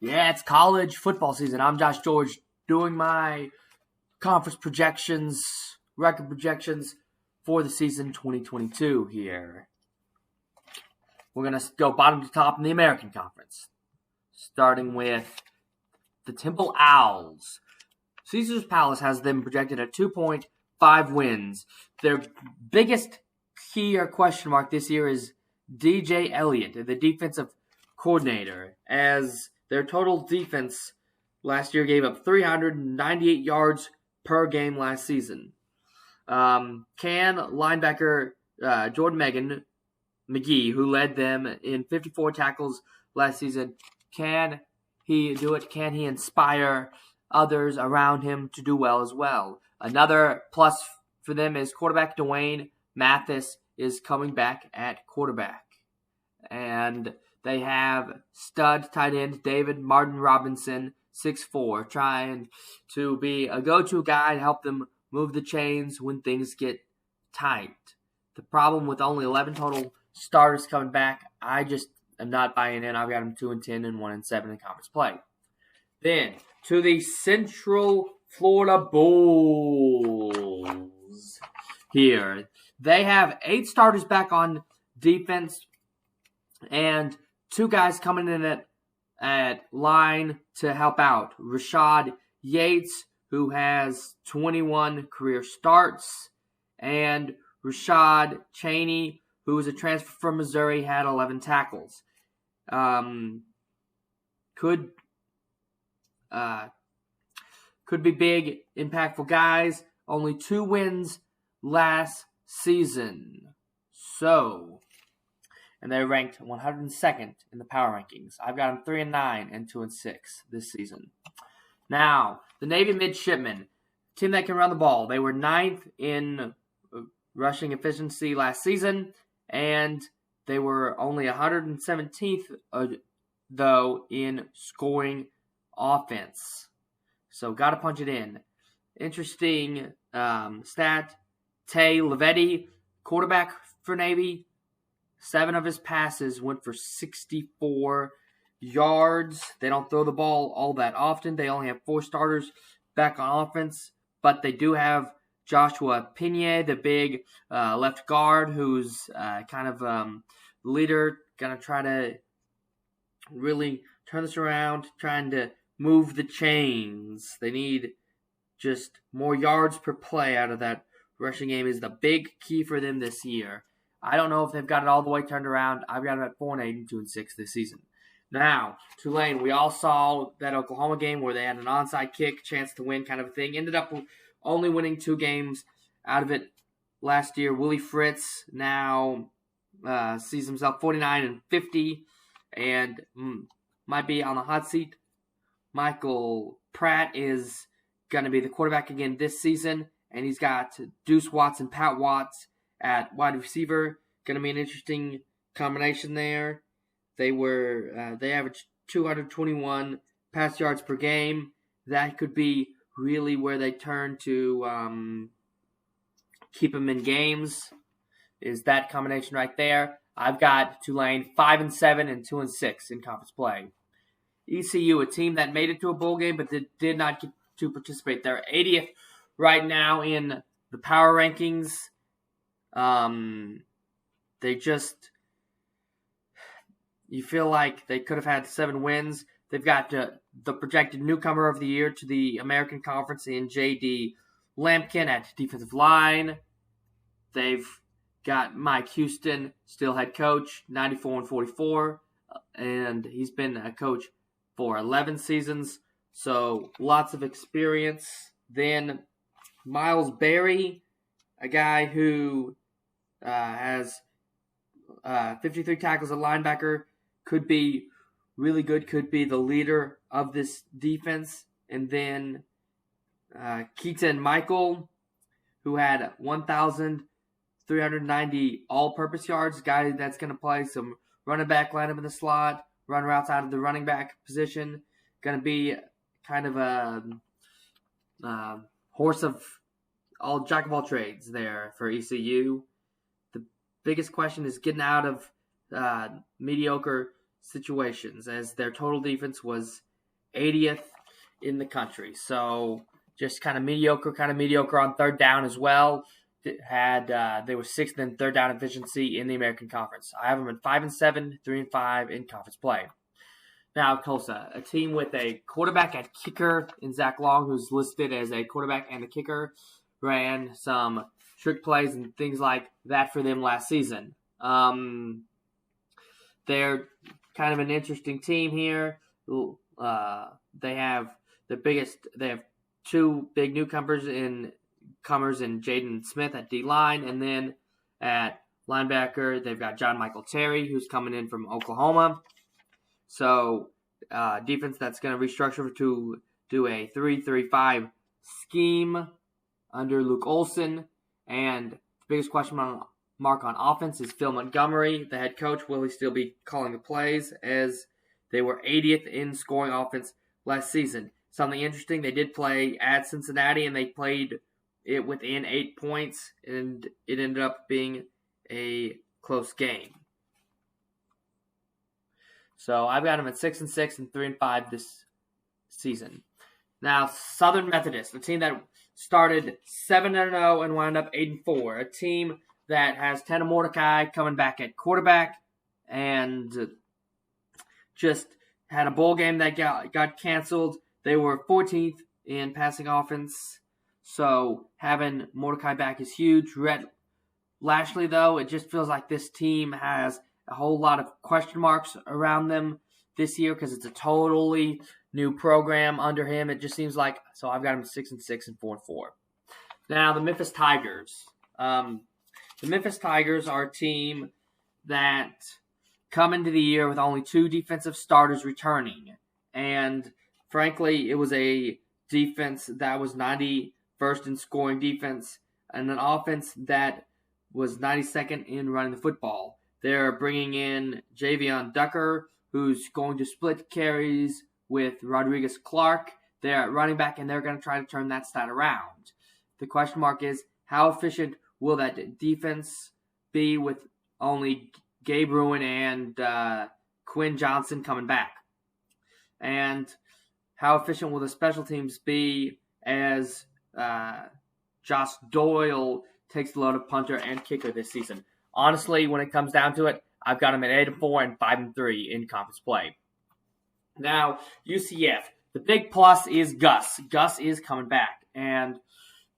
Yeah, it's college football season. I'm Josh George doing my conference projections, record projections for the season 2022 here. We're going to go bottom to top in the American Conference, starting with the Temple Owls. Caesars Palace has them projected at 2.5 wins. Their biggest key or question mark this year is DJ Elliott, the defensive coordinator, as their total defense last year gave up 398 yards per game last season. Can linebacker Jordan McGee, who led them in 54 tackles last season, can he do it? Can he inspire others around him to do well as well? Another plus for them is quarterback Dwayne Mathis is coming back at quarterback. And they have stud tight end David Martin Robinson, 6'4", trying to be a go-to guy to help them move the chains when things get tight. The problem with only 11 total starters coming back, I just am not buying in. I've got them 2-10 and 1-7 in conference play. Then to the Central Florida Bulls here. They have 8 starters back on defense and 2 guys coming in at line to help out. Rashad Yates, who has 21 career starts, and Rashad Cheney, who is a transfer from Missouri, had 11 tackles. Could be big, impactful guys. Only 2 wins last season. And they're ranked 102nd in the power rankings. I've got them 3-9 and 2-6 this season. Now, the Navy Midshipmen, team that can run the ball. They were 9th in rushing efficiency last season, and they were only 117th, though, in scoring offense. So, got to punch it in. Interesting stat. Tay Levetti, quarterback for Navy, 7 of his passes went for 64 yards. They don't throw the ball all that often. They only have 4 starters back on offense, but they do have Joshua Pigne, the big left guard, who's kind of leader, going to try to really turn this around, trying to move the chains. They need just more yards per play out of that rushing game is the big key for them this year. I don't know if they've got it all the way turned around. I've got them at 4-8 and 2-6 this season. Now, Tulane, we all saw that Oklahoma game where they had an onside kick, chance to win kind of a thing. Ended up only winning 2 games out of it last year. Willie Fritz now sees himself 49-50 and might be on the hot seat. Michael Pratt is going to be the quarterback again this season, and he's got Deuce Watts and Pat Watts at wide receiver. Going to be an interesting combination there. They averaged 221 pass yards per game. That could be really where they turn to keep them in games. Is that combination right there? I've got Tulane 5-7 and 2-6 in conference play. ECU, a team that made it to a bowl game but did not get to participate. They're 80th right now in the power rankings. You feel like they could have had 7 wins. They've got the projected newcomer of the year to the American Conference in J.D. Lampkin at defensive line. They've got Mike Houston, still head coach, 94-44, and he's been a coach for 11 seasons, so lots of experience. Then Miles Berry, a guy who has 53 tackles at linebacker, could be really good, could be the leader of this defense. And then Keaton Michael, who had 1,390 all-purpose yards, guy that's going to play some running back, line up in the slot, run routes out of the running back position. Going to be kind of a horse of all jack of all trades there for ECU. The biggest question is getting out of mediocre situations, as their total defense was 80th in the country. So just kind of mediocre on third down as well. They were 6th in third down efficiency in the American Conference. I have them at 5-7, 3-5 in conference play. Now, Tulsa, a team with a quarterback and kicker in Zach Long, who's listed as a quarterback and a kicker, ran some trick plays and things like that for them last season. They're kind of an interesting team here. They have 2 big newcomers in Jaden Smith at D-line, and then at linebacker, they've got John Michael Terry, who's coming in from Oklahoma. So, defense that's going to restructure to do a 3-3-5 scheme under Luke Olson. And the biggest question mark on offense is Phil Montgomery, the head coach. Will he still be calling the plays, as they were 80th in scoring offense last season? Something interesting, they did play at Cincinnati, and they played it within 8 points, and it ended up being a close game. So I've got them at 6-6 and 3-5 this season. Now, Southern Methodist, a team that started 7-0 and wound up 8-4. A team that has Tanner Mordecai coming back at quarterback, and just had a bowl game that got canceled. They were 14th in passing offense, so having Mordecai back is huge. Rhett Lashley, though, it just feels like this team has a whole lot of question marks around them this year because it's a totally new program under him. It just seems like, so I've got him 6-6 and 4-4. Now, the Memphis Tigers. The Memphis Tigers are a team that come into the year with only 2 defensive starters returning. And frankly, it was a defense that was 91st in scoring defense and an offense that was 92nd in running the football. They're bringing in Javion Ducker, who's going to split carries with Rodriguez Clark. They're at running back, and they're going to try to turn that stat around. The question mark is, how efficient will that defense be with only Gabe Ruin and Quinn Johnson coming back? And how efficient will the special teams be as Josh Doyle takes the load of punter and kicker this season? Honestly, when it comes down to it, I've got them at 8-4 and 5-3 in conference play. Now, UCF. The big plus is Gus. Gus is coming back, and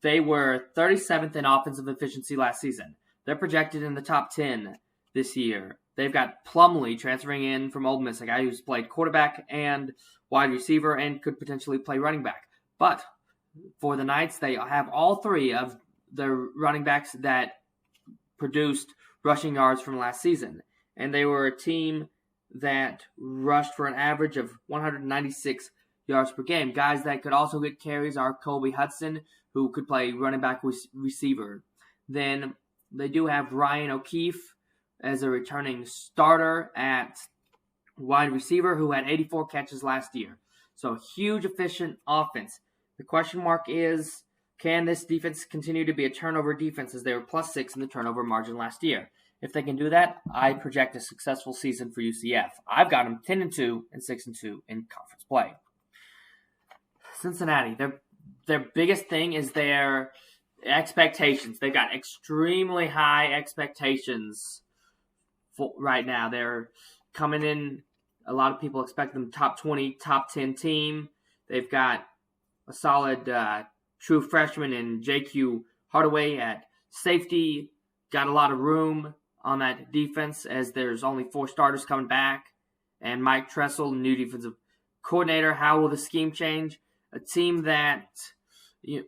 they were 37th in offensive efficiency last season. They're projected in the top 10 this year. They've got Plumlee transferring in from Ole Miss, a guy who's played quarterback and wide receiver and could potentially play running back. But for the Knights, they have all 3 of their running backs that produced rushing yards from last season. And they were a team that rushed for an average of 196 yards per game. Guys that could also get carries are Colby Hudson, who could play running back receiver. Then they do have Ryan O'Keefe as a returning starter at wide receiver, who had 84 catches last year. So huge, efficient offense. The question mark is, can this defense continue to be a turnover defense, as they were +6 in the turnover margin last year? If they can do that, I project a successful season for UCF. I've got them 10-2 and 6-2 in conference play. Cincinnati, their biggest thing is their expectations. They've got extremely high expectations right now. They're coming in, a lot of people expect them top 20, top 10 team. They've got a solid true freshman in J.Q. Hardaway at safety. Got a lot of room on that defense, as there's only 4 starters coming back. And Mike Tressel, new defensive coordinator. How will the scheme change? A team that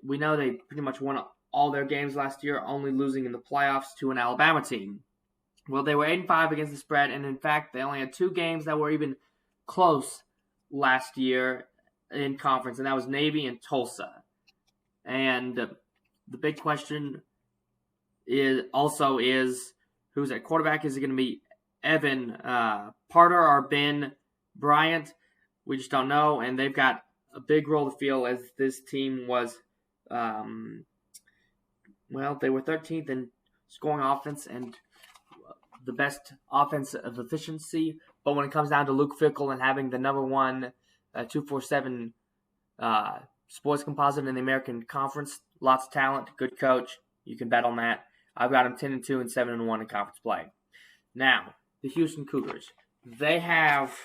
we know they pretty much won all their games last year, only losing in the playoffs to an Alabama team. Well, they were 8-5 against the spread, and in fact, they only had 2 games that were even close last year in conference, and that was Navy and Tulsa. And the big question is who's at quarterback? Is it going to be Evan Parter or Ben Bryant? We just don't know, and they've got a big role to fill, as this team was Well, they were 13th in scoring offense and the best offense of efficiency. But when it comes down to Luke Fickell and having the number one 247 sports composite in the American Conference, lots of talent, good coach, you can bet on that. I've got them 10-2 and 7-1 in conference play. Now, the Houston Cougars, they have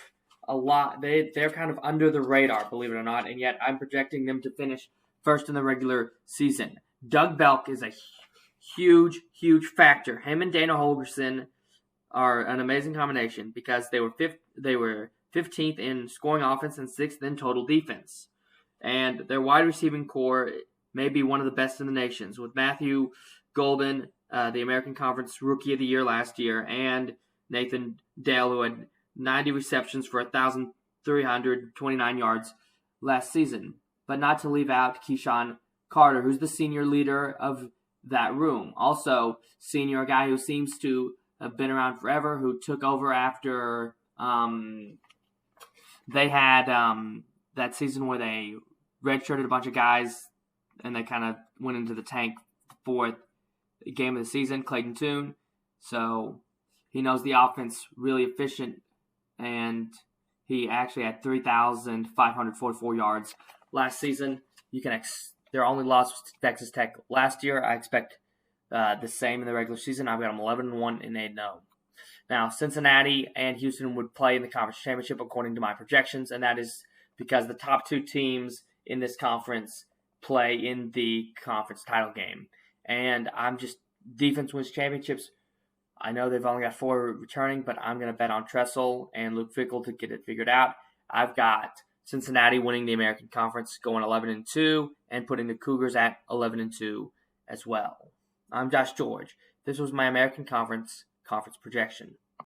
a lot. They're kind of under the radar, believe it or not, and yet I'm projecting them to finish first in the regular season. Doug Belk is a huge, huge factor. Him and Dana Holgerson are an amazing combination because they were 15th in scoring offense and 6th in total defense. And their wide receiving core may be one of the best in the nation, with Matthew Golden, the American Conference Rookie of the Year last year, and Nathan Dale, who had 90 receptions for 1,329 yards last season. But not to leave out Keyshawn Carter, who's the senior leader of that room. Also, senior, a guy who seems to have been around forever, who took over after they had that season where they redshirted a bunch of guys and they kind of went into the tank for the game of the season, Clayton Tune. So he knows the offense really efficient, and he actually had 3,544 yards last season. Their only loss was to Texas Tech last year. I expect the same in the regular season. I've got them 11-1 and 8-0. Now, Cincinnati and Houston would play in the conference championship according to my projections, and that is because the top two teams in this conference play in the conference title game. And defense wins championships. I know they've only got 4 returning, but I'm going to bet on Tressel and Luke Fickell to get it figured out. I've got Cincinnati winning the American Conference, going 11-2, and putting the Cougars at 11-2 as well. I'm Josh George. This was my American Conference projection.